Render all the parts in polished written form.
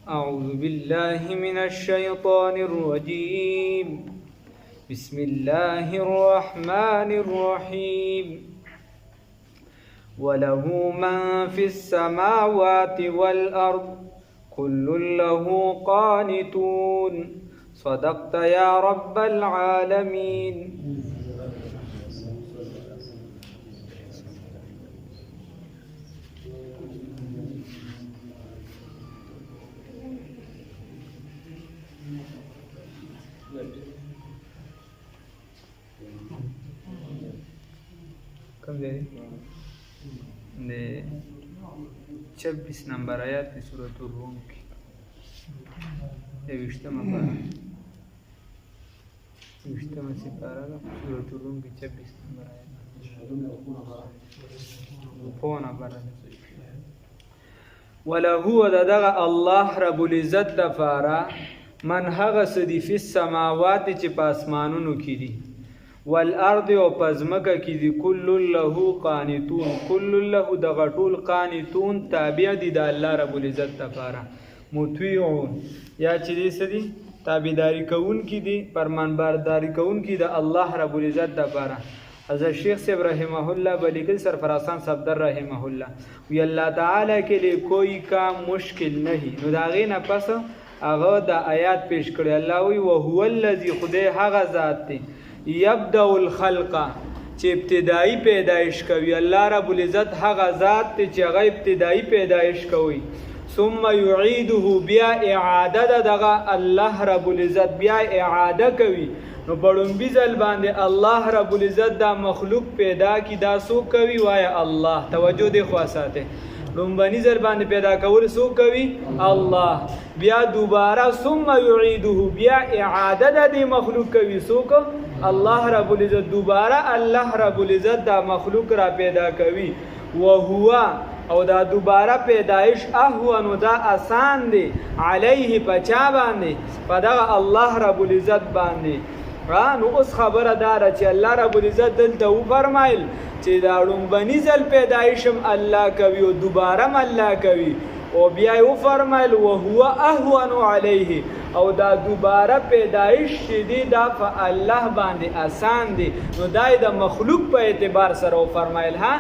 أعوذ بالله من الشيطان الرجيم بسم الله الرحمن الرحيم وله من في السماوات والأرض كل له قانتون صدقت يا رب العالمين. कम दे 26 नंबर आयत की सूरत الروم की 20 سپارہ सूरत الروم की 26 नंबर आयत پونا برانه وله دغه الله رب العزت دفارا من هغه سدي فی السماوات چې په اسمانونو کې دي والارض او پزمکه کې دي کل له قانتون کل له دغه ټول قانتون تابع دي د الله رب العزت دفارا مطیعون یا چې دې سدي تابعداري کوون کې دي فرمانبرداري کوون کې د الله رب العزت دفارا. حضرت شیخ صاحب رحمہ اللہ بلیکل سرفرازان صفدر رحمہ اللہ وی اللہ تعالی کے لیے کوئی کام مشکل نہیں نو داغی نا پس اغا دا آیات پیش کرے اللہ وی وهو الذی خدای هغه ذات تی یبدأ الخلق چه ابتدائی پیدایش کوي اللہ رب العزت هغه ذات تی چه هغه ابتدائی پیدایش کوي ثم یعیده بیا اعاده دغه الله رب العزت بیا اعاده کوي نو پړومبي ځل باندې الله رب العزت دا مخلوق پیدا کی دا سو کوي وای الله توجه دې خاصاته لومبني ځل باندې پیدا کول سو کوي الله بیا دوباره ثم يعيده بیا اعاده دې مخلوق کوي سو کو الله رب العزت دوباره الله رب العزت دا مخلوق را پیدا کوي وهو او دا دوباره پیدایش اهون دا آسان دی علیه پچا باندې پدغه الله رب العزت باندې نو اوس خبره داره چې الله رب العزت دلته و فرمایل چې دا لومبني ځل پیدایشم الله کوي او دوباره الله کوي او بیا و فرمایل وهو اهون علیه او دا دوباره پیدایش شدی دا الله باندې آسان دی نو دای د مخلوق په اعتبار سره و فرمایل ها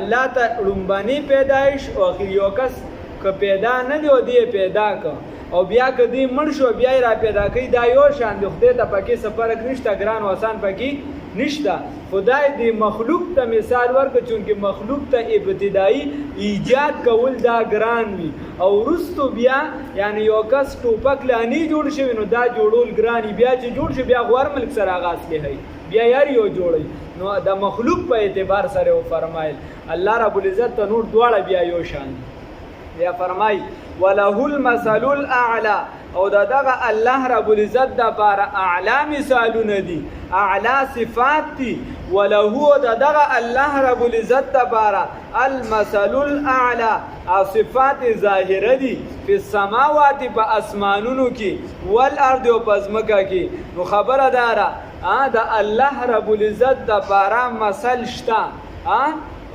الله ته لومبني پیدایش او اخر یو کس که پیدا نه دی او دی پیدا که او بیا کدی مړ شو بیا را پیدا کوي دا یو شان د خدای ته پکې سفرک نشته ګران او آسان پکې نشته خدای دې مخلوق ته مثال ورکړي چې مخلوق ته ابتدایي ایجاد کول دا ګران وي او وروسته بیا یعنی یو کس ټوپک لانی جوړ شوی نو دا جوړول ګرانی بیا چې جوړ شي بیا غوړ ملک سره آغاز کوي بیا یار یو جوړي نو دا مخلوق په اعتبار سره و فرمایل الله رب العزت ته نور دواړه بیا یو شان یا فرمای وله المثل الاعلى او دغه الله رب العزت د بار اعلی مثالونه دي اعلی صفات دي وله دغه الله رب العزت د بار المثل الاعلى صفات ظاهره دي په السماوات په اسمانونو کې والارض او پزمکه کې نو خبره داره دا الله رب العزت د بار مثل شته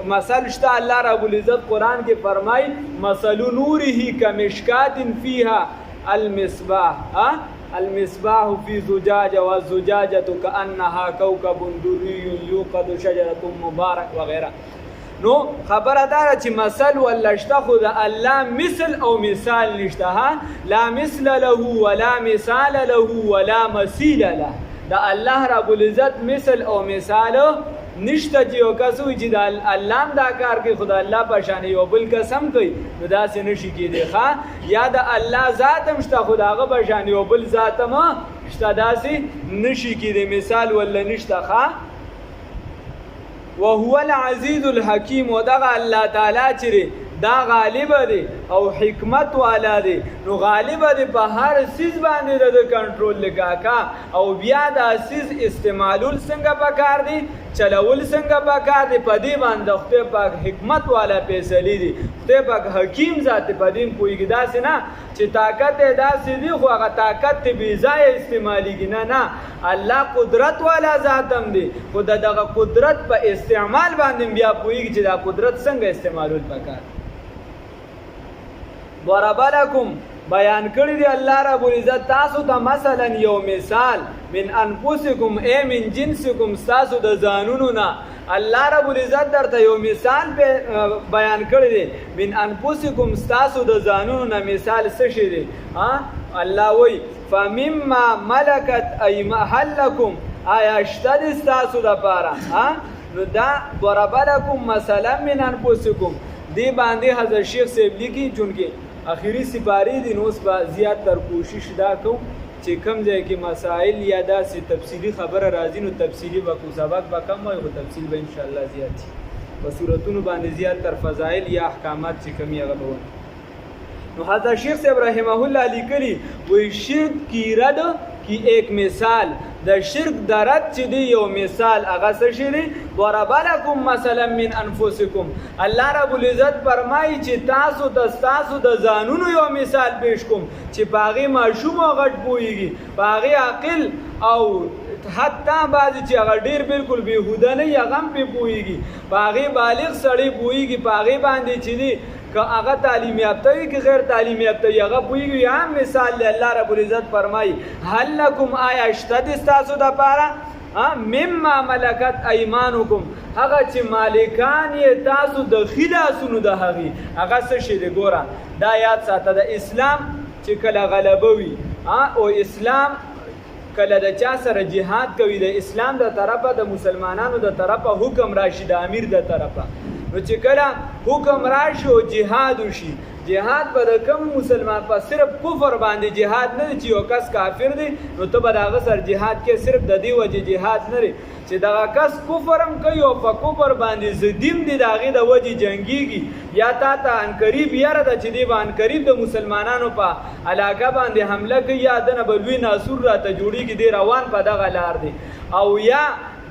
مثل شتا الله رب العزت قرآن کے فرمائی مثل نوره کمشکات فیها المصباح المصباح فی زجاجه والزجاجه كأنها كوكب دري يوقد شجرة مبارك وغیرہ نو خبره داره چې مثل ولشته خود الله مثل او مثال نشته لا مثل له ولا مثال له ولا مثيل له دا الله رب العزت مثل او مثال نشته چې یو کس وي چې د الله دا کار کوي خدای الله په شان یو بل قسم کوي نو داسې نشي کېدی ښه یا د الله ذات هم شته خو د هغه په شان یو بل ذات هم شته داسې نشي کېدی مثال ولا نشته ښه وهو العزیز الحکیم و دغه الله تعالی چې دا غالب دی او حکمت والا دی نو غالب دی په هر سیز باندې د کنټرول لګاکا او بیا دا سیز استعمالول څنګه پکار دی چلول څنګه پکار دی په دې باندې خدای پاک حکمت والا فیصله دی خدای پاک حکیم ذات په دې کوئی داسې نه چې طاقت داسې دی خو هغه طاقت ته بې ځای استعمالیږي نه الله قدرت والا ذات هم دی خو دغه قدرت په استعمال باندې بیا پوهیږي چې دا قدرت څنګه استعمالول پکار ضرب لكم بیان کړی دی الله رب العزت تاسو ته مثلا یو مثال من انفسکم ای من جنسکم تاسو د ځانونو نه الله رب العزت درته یو مثال بیان کړی دی من انفسکم تاسو د ځانونو نه مثال څه شی دی الله وی فمما ملکت ایمانکم آیا شته د تاسو لپاره نو دا ضرب لكم مثلا من انفسکم دی باندې حضرت شیخ صاحب لیکي چونکه اخیری سپاری دي نو اوس به زیات تر کوشش دا کوم چې کم ځای کې مسائل یا داسې تفصیلی خبره راځي نو تفصیلی به کو سبق به کم وي خو تفصیل به ان شاء الله زیات شي په صورتونو باندې زیات تر فضایل یا احکامات چې کمی هغه به نو حضرت شیخ صاحب رحمه الله لیکلي وی شرک کی رد کی ایک مثال د شرک د رد چې دی یو مثال هغه څه شی دی ضرب لكم مثلا من انفسکم الله رب العزت فرمایي چې تاسو د ځانونو یو مثال پیش کوم چې پاغي ماشوم او غټ پويږي پاغي عقل او حتی بعضی چې هغه ډیر بالکل بیهوده نه یا غم په پويږي پاغي بالغ سړی پويږي پاغي باندې چې دی که هغه تعلیم یافته وي که غیر تعلیم یافته وي هغه پوهېږي عام مثال دی الله رب العزت فرمایي هل لکم آیا شته د ستاسو دپاره مما ملکت ایمانکم هغه چې مالکان یې تاسو د ښي لاسونو د هغې هغه څه شی دی ګوره دا یاد ساته د اسلام چې کله غلبه وي او اسلام کله د چا سره جهاد کوي د اسلام د طرفه د مسلمانانو د طرفه حکم راشي د امیر د طرفه نو چې کله حکم راشي او جهاد وشي جهاد به د کم مسلمان په صرف کفر باندې جهاد نه چې یو کس کافر دی نو ته به د هغه سره جهاد کې صرف د دې وجې جهاد نه دی چې دغه کس کفر هم کوي او په کفر باندې زدیم دی د هغې د وجې جنګیږي یا تا ته عنقریب یاره ده چې دی به عنقریب د مسلمانانو په علاقه باندې حمله کوي یا دنه به لوی ناسور راته جوړېږي دی روان په دغه لار دی او یا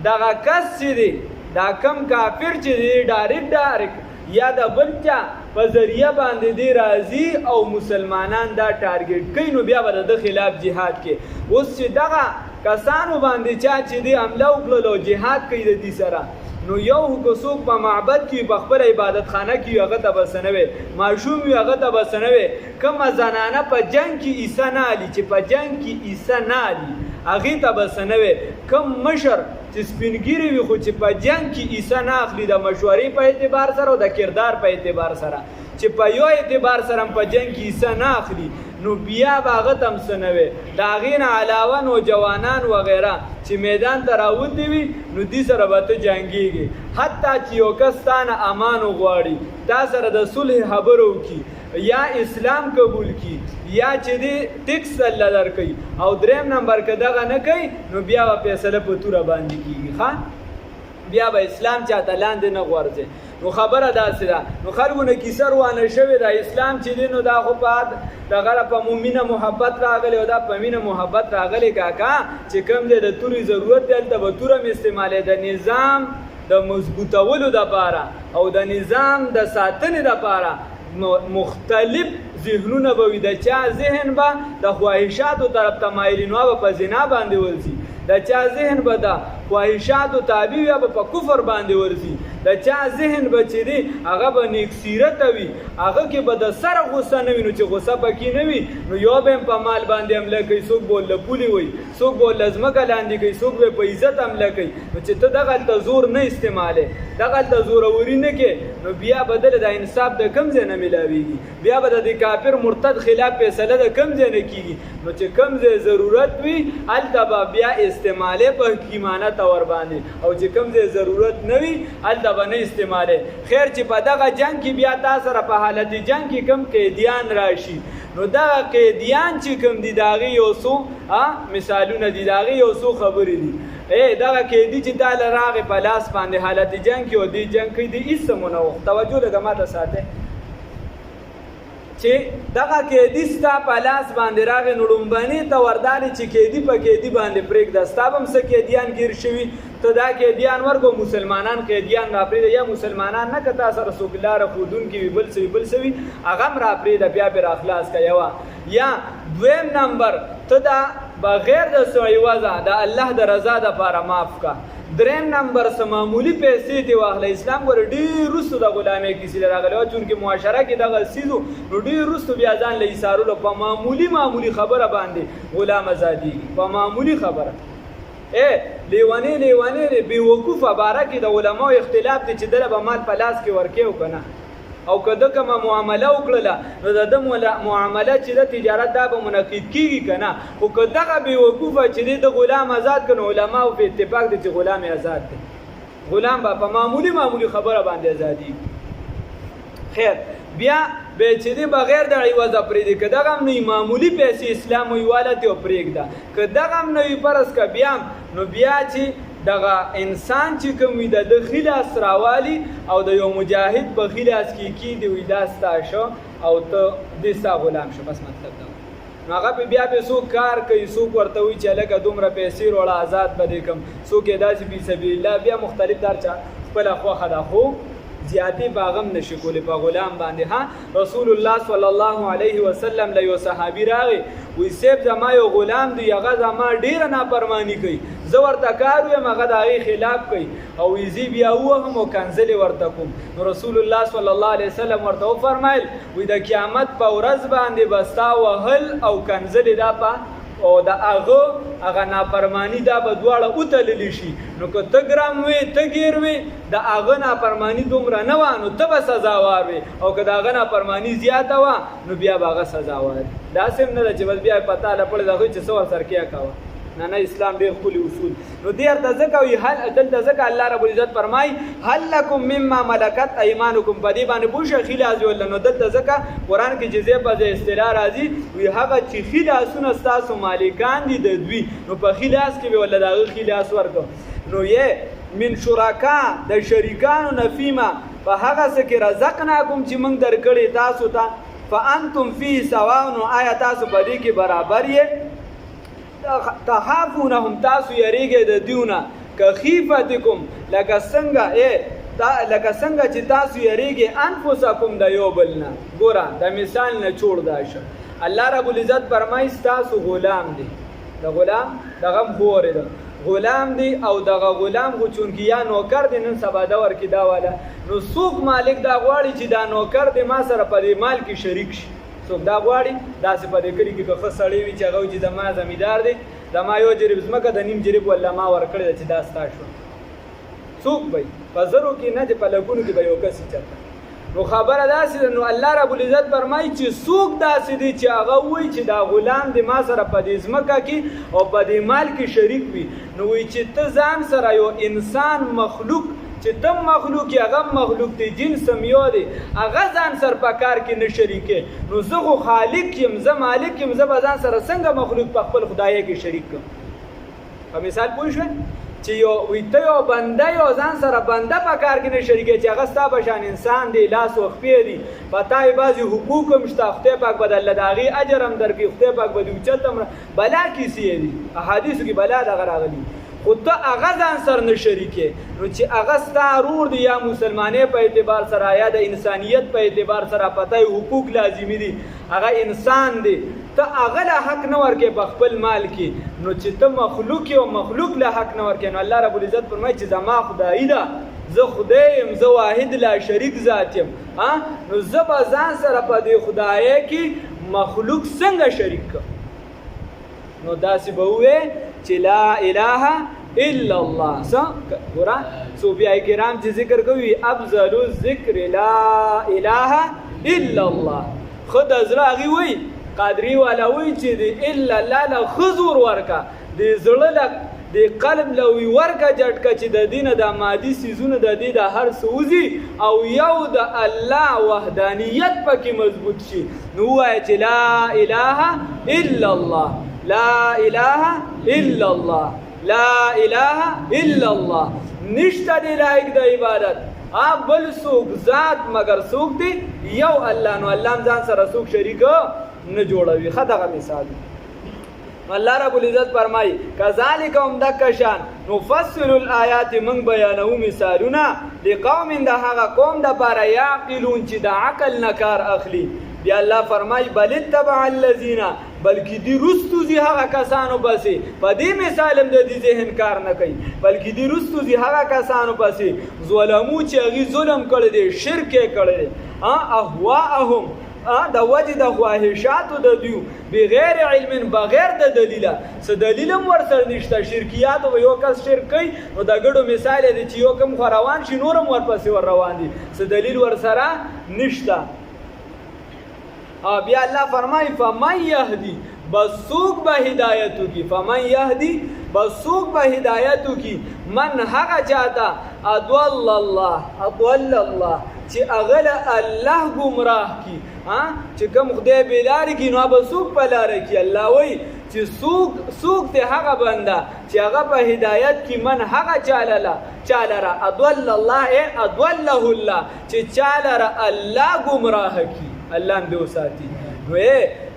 دغه کس چې دی دا کم کافر چې دی ډایرکټ یا د بل چا په ذریعه باندې دی راځي او مسلمانان دا ټارګټ کوي نو بیا به د خلاف جهاد کې اوس چې دغه کسانو باندې چا چې دی حمله وکړل او جهاد کوي د دې سره نو یو څوک په معبد کې په خپل عبادت خانه کې هغه ته بس نه وي ماشوم وي هغه ته بس نه وي کومه زنانه په جنګ کې عیسی نه علي چې په جنګ کې عیسی نه علي هغې ته بس نه وي کوم مشر چې سپینګیري وي خو چې په جنګ کې عیسی نه اخلي د مشورې په اعتبار سره او د کردار په اعتبار سره چې په یو اعتبار سره په جنګ کې عیسی نه اخلي نو بیا به هغه ته هم څه نه وي د هغې نه علاوه نوجوانان وغیره چې میدان ته راوتلي وي نو دې سره به ته جنګېږي حتی چې یو کس تا نه امان وغواړي تا سره د صلح خبره وکړي یا اسلام قبول کی یا چې دی ټیکس الله درکوي او دریم نمبر که دغه نه کوي نو بیا به فیصله په توره باندې کېږي ښه بیا به اسلام چاته لاندې نه غورځي نو خبره داسې ده نو خلکو نه کیسه روانه شوې ده اسلام چې دی نو دا خو په دغه په مینه محبت راغلی او دا په مینه محبت راغلی کاکا چې کوم دی د تورې ضرورت دی هلته به توره م استعمالوي د نظام د مضبوطولو دپاره او د نظام د ساتنې دپاره مختلف ذهنونه به وي د چا ذهن به د خواهشاتو طرف ته مایلین به په زنا باندې ورځي د چا ذهن به د خواهشاتو تابع وي به په کفر باندې ورځي د چا ذهن به چې دی هغه به نیک سیرته وي هغه کې به د سره غصه نه وي نو چې غصه پکې نه وي نو یو به هم په مال باندې حمله کوي څوک به ورله پولې وي څوک به ورله ځمکه لاندې کوي څوک به په عزت حمله کوي نو چې ته دغلته زور نه استعمالې دغلته زوروري نه کې نو بیا به دله د انصاف د کم ځای نه میلاویږي بیا به د دې کافر مرتد خلاف فیصله د کم ځای نه کېږي نو چې کم ځای ضرورت وي هلته به بیا استعمالې په حکیمانه طور باندې او چې کم ځای ضرورت نه وي هلته به نه استعمالې خیر چې په دغه جنګ کې بیا تا سره په حالت جنګ کې کم قیدیان راشي نو دغه قیدیان چې کم دي د هغې یو څو مثالونه دي د هغې یو څو خبرې دي دغه قیدي چې تا له راغې په لاس باندې حالت جنګ کې او دې جنګ کوي د هېڅ څه منوخ توجه لږه ما ته ساتئ چې دغه قیدي ستا په لاس باندې راغې نو لومبني ته وردالې چې قیدي په قیدي باندې پرېږده ستا به هم څه قیدیان ګیر شوي ته دا قیدیان ورکو مسلمانان قیدیان راپرېږده یا مسلمانان نه که تا سره څوک لاره ښودونکي وي بل څه وي بل څه وي هغه هم راپرېږده بیا پرې راخلاص که یوه یا دویم نمبر ته دا بغیر د څه عوضه د الله د رضا دپاره معاف کا دریم نمبر معمولی پیسې دی واخله. اسلام ور ډیر رسو د غلامۍ کیسې راغلی چون کې معاشره کې دغه سیزو نو ډیر رسو بیا ځان له ایثارولو په معمولی خبره باندې غلام ازادي په معمولی خبره لیوانې بې وقوفه باره کې د علماو اختلاف دی چې دله به مال په لاس کې ورکې او که نه او که ده کومه معامله وکړله نو د ده معامله چې د تجارت دا به منعقد کېږي که نه خو که دغه بې وقوفه چې دی د غلام آزاد کړه نو علماو په اتفاق دی چې غلام آزاد دی غلام به په معمولی خبره باندې ازادي خیر بیا به چې دی بغیر د عوضه پرېږدي که دغه هم نه معمولی پیسې اسلام وي والت یې پرېږده که دغه هم نه وي فرض که بیا نو بیا چې دغه انسان چې کوم وي د ښي لاس راوالي او د یو مجاهد په ښي لاس کې کېږدي وي دا ستا شو او ته دې ستا غلام شو بس مطلب دا نو هغه بیا به څوک کار کوي څوک ورته وایي چې هلکه دومره پیسې وروړه آزاد به دې کړم څوک یې داسې فی سبیل الله بیا مختلف دار چا خپله خوښه ده خو زیاتی باغم نشي کولی په غلام باندې ها رسول الله صلی الله علیه وسلم له یو صحابي راغی وی سیب زما یو غلام دی هغه زما ډیره نافرمانی کوي زه ورته کار ویم هغه د هغې خلاف کوي او وی بیا ووهم او کنځلې ورته کوم نو رسول الله صلی الله علیه وسلم ورته وفرمیل وی د قیامت په ورځ باندې به ستا وهل او کنځلې دا په او د هغه نافرمانی دا به دواړه وتللی شي نو که ته ګرم وې ته ګیر وې د هغه نافرمانی دومره نه وه نو ته به سزاوار وې او که د هغه نافرمانی زیاته وه نو بیا به هغه سزاوار داسې هم نه ده چې بس بیا په تا لپړې د هغوی چې څه ورسره کیا کوه نه اسلام ډېر ښکلي اصول نو دې ورته ځکه وایي دلته ځکه الله ربالعزت فرمایي هل لکم مما ملکت ایمانکم په دې باندې پوه شئ ښي لاس ویل نه نو دلته ځکه قرآن کې چې ځای په ځای اصطلاح راځي وایي هغه چې ښي لاسونه ستاسو مالکان دي د دوی نو په ښي لاس کې به ورله د هغه ښي لاس ورکړو نو یې من شرکا د شریکانو نه فیما په هغه څه کې رزقناکم چې موږ درکړې تاسو ته فانتم فیه سواء نو آیا تاسو په دې کې برابر یې تخافونهم تاسو یریږئ د دیونه که خیفتکم لکه څنګه چې تاسو یریږئ انفسکم د یو بل نه ګوره د مثال نه چوړ دا شه الله رب العزت فرمایي ستاسو غلام دی د غلام دغه هم خورې ده غلام دی او دغه غلام خو چونکې یا نوکر دی نن سبا دور کې دا والا نو څوک مالک دا غواړي چې دا نوکر دی ما سره په دې مال کې شریک شي څوک دا غواړي داسې په دې کلي کې که ښه سړی وي چې هغه وایي چې زما زمیندار دی زما یو جریب ځمکه د نیم جریب والله ما ورکړې ده چې دا ستا شو څوک به په زرو کې نه چې په لکونو کې به یو کس چېرته نو خبره داسې ده نو الله رب العزت فرمایي چې څوک داسې دی چې هغه وایي چې دا غلام دی ما سره په دې ځمکه کې او په دې مال کې شریک وي نو وایي چې ته ځان سره یو انسان مخلوق چې تم مخلوق یا غم مخلوق دی جنس یو دی هغه ځان سر په کار کې نه شریکې نو زه خو خالق یم زه مالک یم زه به ځان سره څنګه مخلوق په خپل خدای کې شریک کړم په مثال پوه شوئ چې یو ته یو بنده یو ځان سره بنده په کار کې نه شریکې چې هغه ستا په شان انسان دی لاس و خپې دي په تا یې بعضې حقوق هم شته خدای پاک به د الله د هغې اجر هم درکړي خدای پاک به د اوچت هم بلا کیسې دي احادیثو کې بلا دغه راغلي خو ته هغه ځان سره نه شریکې نو چې هغه ستا ورور دی یا مسلمانۍ په اعتبار سره یا د انسانیت په اعتبار سره پته حقوق لازمي دي هغه انسان دی ته هغه له حق نه ورکې په خپل مال کې نو چې ته مخلوق یې او مخلوق له حق نه ورکې نو الله رب العزت فرمایي چې زما خدایي ده زه خدای یم زه واحد لا شریک ذات یم نو زه به ځان سره په دې خدایۍ کې مخلوق څنګه شریک کړم نو داسې به ووایې چې لا اله الا الله ګوره صوفیای کرام چې ذکر کوي افضل الذکر لا اله الا الله خو د زړه هغې وایي قادري والا وایي چې د الا الله له ښه زور ورکه د زړه له د قلب له وي ورکه جټکه چې د دې نه د مادي څیزونه د دې د هر څه وځي او یو د الله وحدانیت پکې مضبوط شي نو ووایه چې لا اله الا الله لا اله الا الله لا اله الا الله نشته دی لایق د عبادت بل څوک ذات مگر څوک دی یو الله نو الله هم ځان سره څوک شریک نه جوړوي ښه دغه مثال الله رب العزت فرمایي کذالک هم دکه شان نفصل الآیات من بیانو مثالونه لقوم د هغه قوم دپاره یعقلون چې د عقل نه کار اخلي بیا الله فرمایي بل اتبع الذین بلکې دی رستو زی هغه کسانو پسې په دې مثال هم د دې ذهن کار نه کوي بلکې دی رستو زی هغه کسانو پسې ظلمو چې هغې ظلم کړی دی شرک یې کړی دی اهواءهم د وجه د خواهشاتو د دیو بغیر علم بغیر د دلیله څه دلیل هم ورسره نشته شرکیاتو به یو کس شرک کوي نو د ګډو مثال دی چې یو کم خو روان شي نور هم ورپسې ور روان دي څه دلیل ورسره نشته بیا الله فرمایي فمن یهدي بس څوک به هدایتو کی فمن یهدي بس څوک به هدایتو کی من هغه چاته اضل الله چې هغه الله گمراه کی چې کوم خدای بیلار کی نو به څوک په لار کی الله وای چې څوک ته هغه بنده چې هغه په هدایت کی من هغه چالره اضل الله اضله الله چې چالره الله گمراه کی الله دې وساتي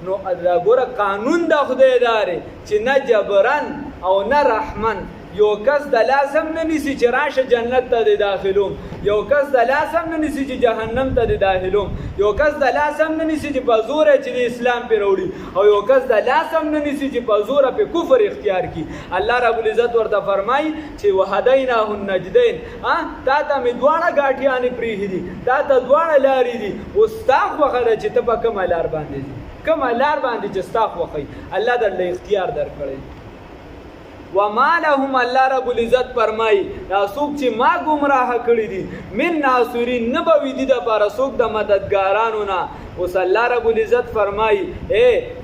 نو دا ګوره قانون د خدای داره چې نه جبرن او نه رحمن یو کس د لازم نه نیسی چې راشه جنت ته د داخلوم یو کس د لازم نه نیسی چې جهنم ته د داخلوم یو کس د لازم نه نیسی چې په زور چې د اسلام په وروړي او یو کس د لازم نه نیسی چې په زور په کفر اختیار کی الله رب العزت ورته فرمای چې وهدیناه النجدین تا ته می دواړه غاټیانې پریږي دي تا ته دواړه لارې دي واستاخ وخره چې ته په کوم لار باندې چې استاخ وخی الله درله اختیار درکړي وما لهم الله رب العزت فرمای دا څوک چې ما گمراه کړی دي من ناصرین نه به وي دي دپاره څوک د مددګارانو نه اوس الله رب العزت فرمای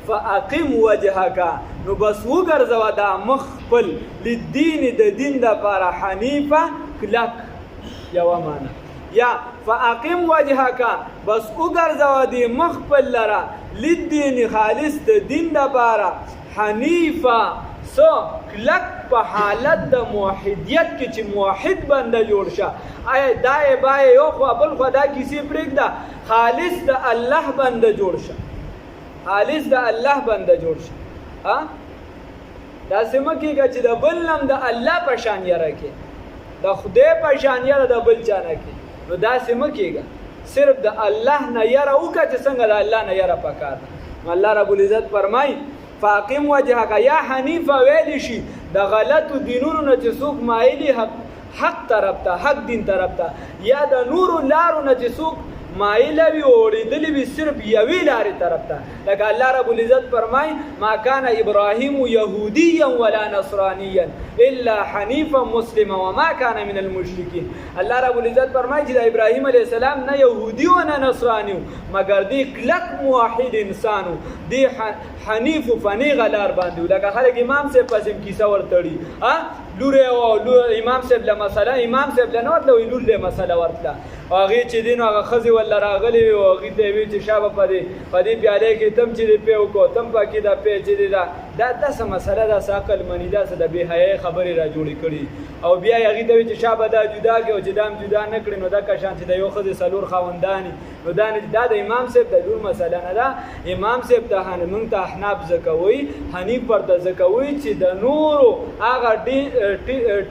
فاقم وجهک نو بس وګرځوه دا مخ خپل للدین د دین دپاره حنیفه کلک یوه معنا یا فاقم وجهک بس وګرځوه دې مخ خپل لره للدین خالص د دین دپاره حنیفه کلک په حالت د موحدیت کې چې موحد بنده جوړ شه آیا دای بای یو خوا بل خوا دا کیسې پرېږده خالص د الله بنده جوړ شه داسې مه کېږه چې د بل هم د الله په شان یره کې د خدای په شان یره د بل چا نه کې نو داسې مه کېږه صرف د الله نه یره وکړه چې څنګه د الله نه یره پکار ده نو الله رب العزت فرمایي فاقم وجهک یا حنیفه ویل شي د غلطو دینونو نه چې څوک مایلي حق طرف ته حق دین طرف ته یا د نورو لارو نه چې څوک مایله وي اوړېدلې وي صرف یوې لارې طرف ته لکه الله رب العزت فرمای ما کان ابراهیم یهودیا ولا نصرانیا الا حنیفا مسلما وما کان من المشرکین الله رب العزت فرمای چې د ابراهیم علیه السلام نه یهودي و نه نصرانی مګر دی کلک موحد انسانو دی حنیف و فنیغه لار باندې لکه خلک امام صاحب پسې کیسه ورتړي لوره او امام صاحب له مسله امام صاحب له نوت له لور له مسله ورتله هغه چې دین هغه خزي ول راغلی او هغه ته وی چې شابه پدې پیاله کې تم چې په کو تم پکې دا په چې دا څه مسله دا ساقل منی دا څه د به حیا خبرې را جوړې کړي او بیا هغه ته وی چې شابه دا جدا کې او چې دام جدا نه کړي نو دا کشان چې د یو خزي سلور خاوندانی نو دا د امام صاحب د لور مسله نه ده امام صاحب ته موږ ته احناف زکوي حنیف پر د زکوي چې د نورو هغه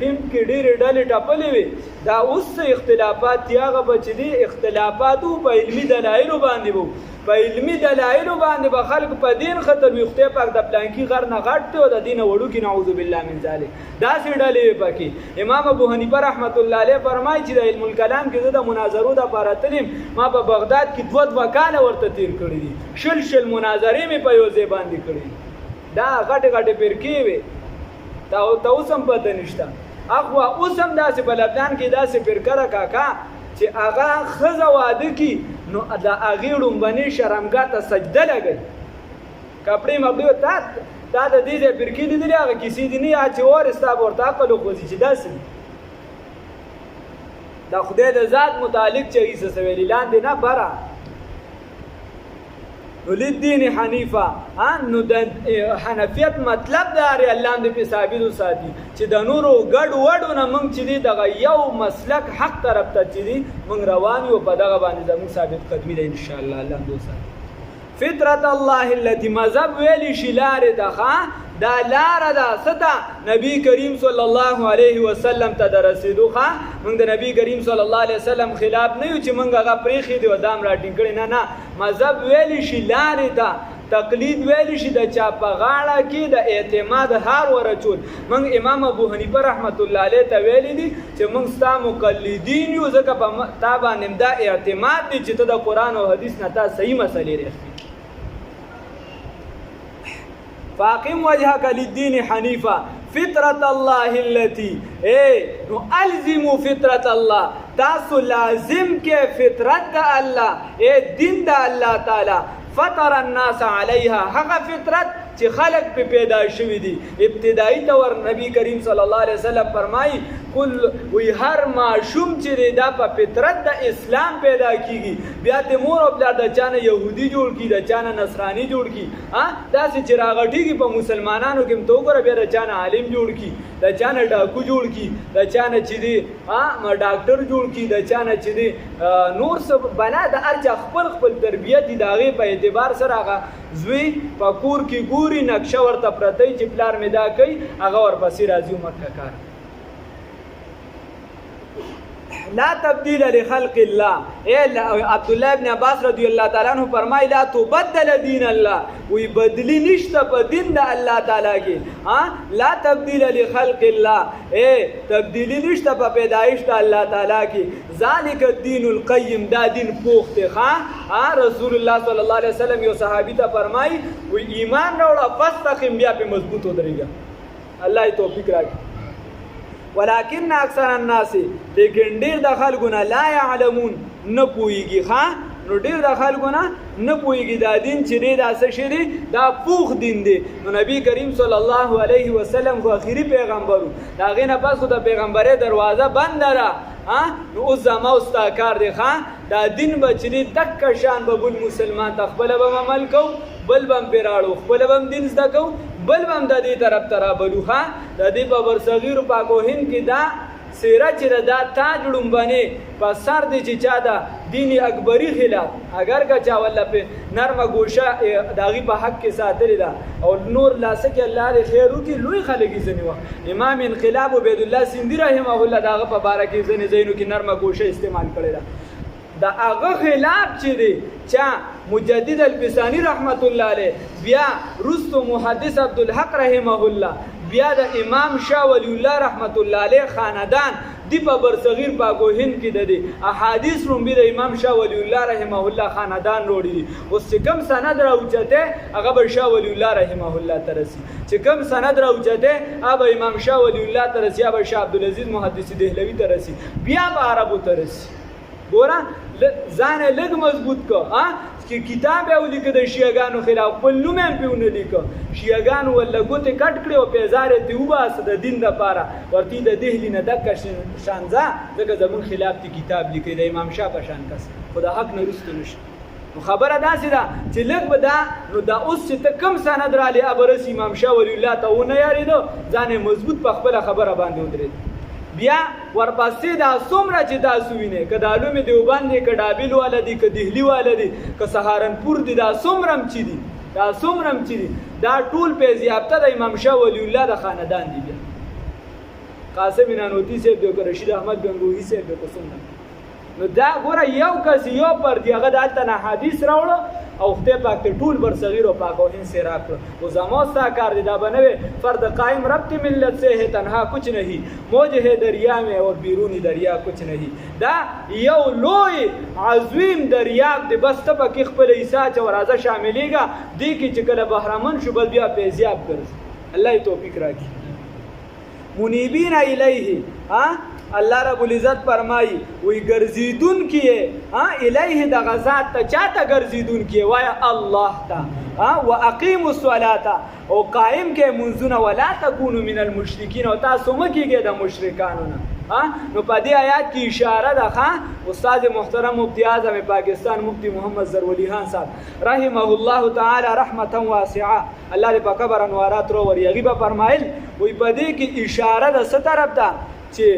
ټیم کې ډېرې ډلې ټپلې وي دا اوس اختلافات هغه به چې دي اختلافاتو په علمي دلایلو باندې وو په علمي دلایلو باندې به خلک په دین خطر وي خدای پاک د پلانکي غر نه غټ دی او د دین وړوکي نعوذ بالله من ذلک داسې ډلې پکې امام ابو حنیفه رحمت الله علیه فرمایي چې د علم الکلام کې زه د مناظرو دپاره تلم ما په بغداد کې دوه کاله ورته تیر کړي دي شل مناظرې مې په یو ځای باندې کړي دا غټې فرقې وې تا اوس هم پته نشته اخوا اوس هم داسې په لبنان کې داسې فرقه ده کاکا چې هغه ښځه واده کي نو د هغې ړومبنۍ شرمګاه ته سجده لګوي کپړې مپړې تا د دې ځای فرقې لیدلې هغه کیسې دي نه چې اور ستا به ورته عقل وخوځي چې داسې د خدای د ذات متعلق چې هغې څه ویلي لاندې نه بره نو للدین حنیفه نو د حنفیت مطلب دا دی الله دې په ثابت وساتي چې د نورو ګډ وډو نه موږ چې دی دغه یو مسلک حق طرف ته چې دی موږ روان یو په دغه باندې زموږ ثابت قدمي ده ان شاء الله الله دې وساتي فطرت الله التي مذهب ویلی شي لارې ده دا لاره ده ستا نبی کریم صلی الله علیه وسلم ته د رسېدو موږ د نبی کریم صلی الله علیه وسلم خلاف نه یو چې موږ هغه پرېښي دي او دام راټینګ کړي نه مذهب ویلی شي لارې ده تقلید ویل شي د چا په غاړه کې د اعتماد هار ورچول. موږ امام ابو حنیفه رحمت الله علیه ته ویلي دي چې موږ ستا مقلدین یو ځکه په تا باندې دا اعتماد دی چې ته د قرآن او حدیث نه تا صحیح مسلې رېښتې. فاقم وجهك للدين حنيفا فطرة الله التي نو الزموا فطرة الله تاسو لازم کې فطرت د الله دین د الله تعالی فطر الناس عليها هغه فطرت چې خلق په پیدا شوی دي. ابتدایي طور نبی کریم صلی الله علیه وسلم فرمایي کل وی هر معشوم چې دا په فطرت د اسلام پیدا کیږي بیا د مور او پلار د چانه يهودي جوړ کی د چانه نصرانی جوړ کی داسې چې راغټيږي په مسلمانانو کې تو ګره بیا د چانه عالم جوړ کی د چانه ډاکو جوړ کی د چانه چې دی ډاکټر جوړ کی د چانه چې دی نور څه بنا د ارجا خپل تربیت دی داغه په اعتبار سره هغه زوی په کور کې ګوري نقشه ورته پرتې چې پلار مې دا کوي هغه ورپسې راځي مکه کار. لا تبدیل لخلق الله عبد الله ابن عباس رضی الله تعالی عنہ فرمای لا تبدل دین الله وی بدلی نشته په دین د الله تعالی کې لا تبدیل لخلق الله تبدیلی نشته په پیدایش د الله تعالی کې ذالک الدین القیم دا دین پوخته رسول الله صلی الله علیه وسلم یو صحابی ته فرمای وی ایمان راوړه فاستقم بیا په مضبوط ودرېږه. الله توفیق راکړي. ولكن اکثر الناس لیکن ډیر د خلکونه لا يعلمون نه پوهیږي نو ډیر د خلکونه نه پوهیږي دا دین چې دی دا څه شی دی دا پوخ دین دی. نو نبی کریم صلی الله علیه وسلم خو اخیری پیغمبرو دا غینه پس خو د پیغمبري دروازه بند را نو اوس زما استا کار دی دا دین بچنی تک شان به بل مسلمان تخبل به عمل کو بل بم پیراړو خپل بم دین زده کو بل بم د دې طرف ترا بلوخه د دې په ورصغیر پاکوهین کې دا سیره چې دا تاج لومبنه په سر دي چې چا دا دین اکبری خلاف اگر کا چا ولا په نرمه گوشه داغي په حق کې ساتل دا او نور لاسه کې الله دې خیر وکي لوی خلګي زنیوا. امام انقلاب عبید الله سیندی رحمه الله داغه په باره کې زینو کې نرمه گوشه استعمال کړی دا هغه خلاف چې دی چا مجدد البسانی رحمت الله علیه بیا رستو محدث عبدالحق رحمه الله بیا د امام شاه ولی الله رحمت الله علیه خاندان دی په برصغیر پاکوهین کې د احادیث رومبي د امام شاه ولی الله رحمه الله خاندان وروړي دي. اوس چې کم سند راوچته هغه به شاه ولی الله رحمه الله ترسي چې کم سند راوچته هغه امام شاه ولی الله ترسي هغه شاه عبدالعزيز محدث دهلوي ترسي بیا به عربو ترسي. ګوره ځان لږ مضبوط کو چې کتاب یې ولیکه د شیعاګانو خلاف په نوم یې پیونه لیکه شیعاګانو ولا ګوتې کټ کړې او پیزارې ته وباسه د دین لپاره ورته د دهلی نه دک شانزه ځکه زمون خلاف تی کتاب لیکي د امام شاه په شان کس خدا حق نه رسته نشي. نو خبره داسې ده چې لږ به دا نو دا اوس چې ته کم سند را لې ابرس امام شاه ولی الله ته ونه یاریدو ځان مضبوط په خپل خبره باندې ودرېد. بیا ورپسې دا څومره چې تاسو وینئ که د علوم دیوبند دی که ډابل والا دی که دهلي والا دی که سهارنپور دی دا څومره چې دي دا ټول پیز یافته د امام شاه ولی الله د خاندان دی. بیا قاسم نانوتي صاحب دی که رشید احمد گنگوهی صاحب دی که څومره نو دا ګوره یو کس یو پر دی هغه دلته نه حدیث راوړه او خدای پاک ته ټول برصغیر او پاکوهین سے راکړه. او زما ستا کار دی دا بنوے فرد قائم ربط ملت سے ہے تنہا کچھ نہیں موج ہے دریا میں اور بیرونی دریا کچھ نہیں. دا یو لوی عظیم دریاب دی بس ته پکې خپل عیسی چې ورازه شاملېږه دی کې چې کله بهرمن شو بل بیا پیزیاب ګرځي. الله توفیق راکړي. منیبین الیه الله رب العزت فرمایي وی ګرځیدون کیه الیه د غزاد ته چاته ګرځیدون کیه وای الله ته واقیموا الصلاه او قائم کې منځونه ولا تکونوا من المشرکین او تاسو مکیږئ د مشرکانو نه. نو په دې آیات کې اشاره ده استاد محترم مفتی اعظم پاکستان مفتی محمد زرولی خان صاحب رحمه الله تعالی رحمتا واسعه الله دې په قبر انوارات رو وريږي به فرمایل وی په دې کې اشاره ده ست طرف ته چې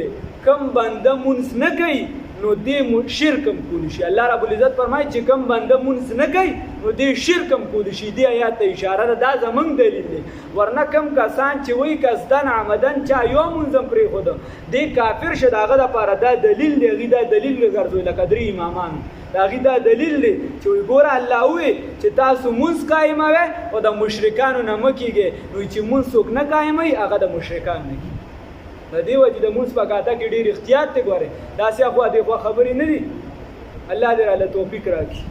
کم بنده مونږ نه کوي نو دې شرک هم کولی شي. الله رب العزت فرمایي چې کوم بنده مونځ نه کوي نو دې شرک هم کولی شي. دې آیات ته اشاره ده، دا زمونږ دلیل دی. ورنه کوم کسان چې وایي قصدن عمدن چا یو مونځ هم پرېښوده دې کافر شه، د هغه دپاره دا دلیل دی. هغوی دا دلیل وګرځوي لکه درې امامانو، د هغوی دا دلیل دی چې وایي ګوره الله ووایي چې تاسو مونځ قایموئ او د مشرکانو نه مه کېږئ. نو چې مونځ څوک نه قایموي هغه د مشرکان نه کېږي. د دې وجې د مونځ په کاته کې ډېر احتیاط دی. ګورئ داسې اخوا دېخوا خبرې نه دي. الله دې راله توفیق راکړي.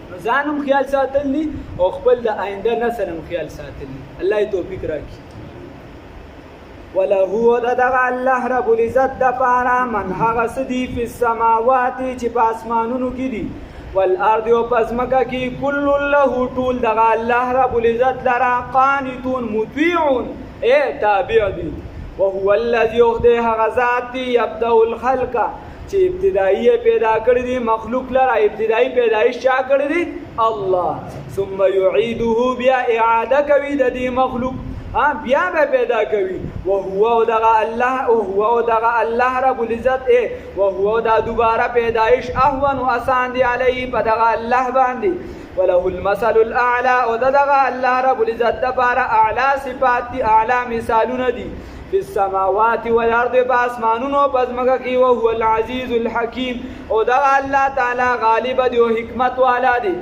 نو ځان هم خیال ساتل دي او خپل د آینده نسل هم خیال ساتل دي. الله یې توفیق راکړي. وله د دغه الله رب العزت دپاره من هغه څه دي فی السماوات چې په اسمانونو کې دي والارض او په ځمکه کې کل له ټول دغه الله رب العزت لره قانتون مطیعون تابع دي. وهو الذي خدای هغه ذات دی یبدأ الخلق چې ابتدایي پیدا کړی دی مخلوق لره. ابتدایي پیدایش چا کړی دی؟ الله. ثم يعيده بیا اعاده کوي د دې مخلوق، بیا به پیدا کوي. وهو دغه الله رب العزت وهو دا دوباره پیدایش اهون و آسان دی علیه په دغه الله باندې. وله المثل الاعلى او دغه الله رب العزت دپاره اعلی صفات دي، اعلی مثالونه دي فی السماوات والارض په اسمانونو په ځمکه کې. وهو العزیز الحکیم او دغه الله تعالی غالب دی او حکمت والا دی.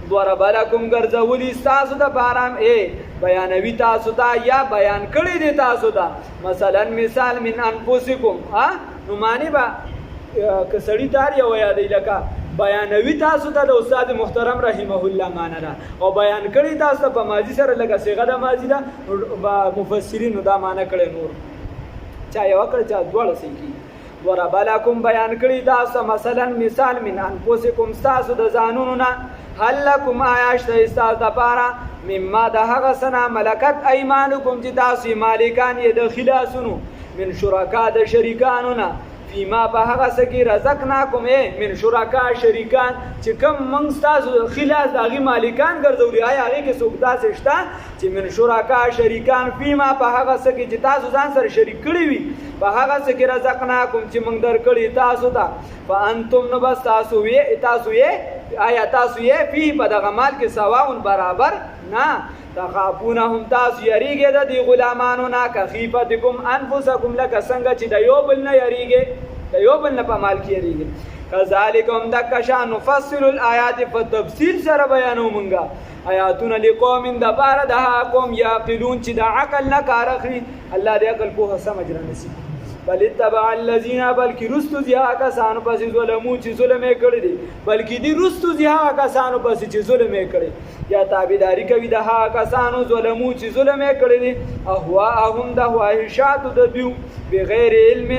ضرب لکم ګرځولي ستاسو دپاره بیانوي تاسو ته یا بیان کړی دی تاسو ته مثلا مثال من انفسکم. نو معنی به که سړي تار یو یادوي لکه بیانوي تاسو ته د استاد محترم رحمه الله معنی ده او بیان کړی تاسو ته په ماضي سره لکه صيغه د ماضي ده. مفسرینو دا معنی کړی نور چا یو کړ چا دواړه صحیح کی. ضرب لکم بیان کړی تاسو مثلا مثال من انفسکم تاسو د ځانونو نه. هل لکم آیاشت استاذ دپاره مما د هغه څه نه ملکت ایمانکم چې تاسو مالکان یې د خلاصونو من شرکا د شریکانو نه فیما په هغه څه کې رزقناکم من شرکا شریکان چې کوم موږ ستاسو خلاص د هغې مالکان ګرځولي. آیا هغې کې څوک داسې شته چې من شرکا شریکان فیما په هغه څه کې چې تاسو ځان سره شریک کړي وي په هغه څه کې رزقناکم چې موږ درکړي تاسو ته. فانتم نو بس تاسو آیا تاسو یې فی په دغه مال کې سواون برابر نه. تخافونهم تاسو یریږئ د دې غلامانو نه کخیفتکم انفسکم لکه څنګه چې د یو بل نه یریږئ، د یو بل نه په مال کې یریږئ. کذالک هم دکه شان نفصل الآیات په تفصیل سره بیانو مونږه آیاتونه لقوم دپاره د هغه قوم یعقلون چې د عقل نه کار اخلي. الله دې عقل پوهه سمجھ را نصیب. بل اتبع الذین بلکې رستو دي هغه کسانو پسې ظلمو چې ظلم یې کړی دی. بلکې دي رستو دي هغه کسانو پسې چې ظلم یې کړی یا تابعداري کوي د هغه کسانو ظلمو چې ظلم یې کړی دی. اهواهم د خواهشاتو د دوی بغیر علم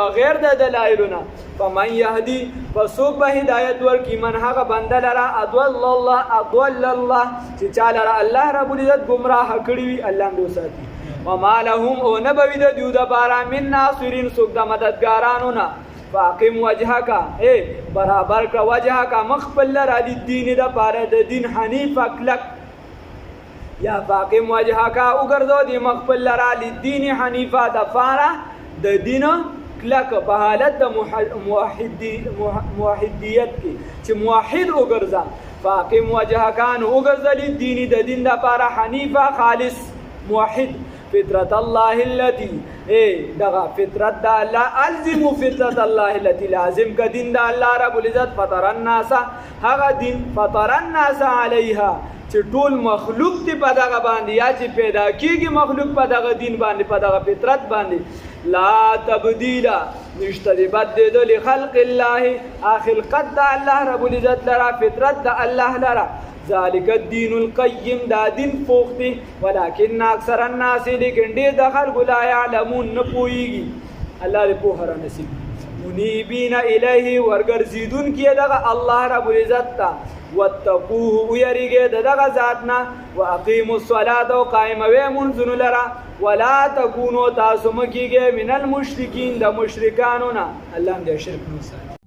بغیر د دلایلو نه. فمن یهدي پس څوک به هدایت ورکړي من هغه بنده لره اضل الله چې چا لره الله رب العزت ګمراه کړي وي. الله هم دې وساتي. وما لهم او نبوي د دیو دپاره من ناصرین څوک د مددګارانو نه. فاقم وجهک برابر کړه وجهک مخ خپل لره للدین دپاره د دین حنیف کلک. یا فاقم وجهک وګرځو دې مخ خپل لره للدین حنیفه دپاره د دین کلک په حالت د موحدیت کې چې موحد وګرځه. فاقم وجهک وګرځه للدین د دین دپاره حنیفه خالص موحد. فطرت الله التي دغه فطرت د الله الزموا فطرت الله التي لازم ک دین د الله رب العزت فطر الناس هغه دین فطر الناس علیها چې ټول مخلوق ته په دغه باندې یا چې پیدا کیږي مخلوق په دغه دین باندې په دغه فطرت باندې. لا تبدیل نشته دی بدل لخلق الله خلقت د الله رب العزت لرا فطرت د الله لرا. ذالک الدین القیم دا دین فوق دی ولکن اکثر الناس لیکن ډېر د خلکو لا یعلمون نه پوهیږي. الله دې پوهه را نصیب. منیبین الیه ورګرځېدونکي دغه الله رب العزت ته واتقوه ویریږئ د دغه ذات نه. واقیموا الصلاة او قایموئ منځونو لره. ولا تکونوا تاسو مه کیږئ من المشرکین د مشرکانو نه. الله هم دې شرک نه وساتي.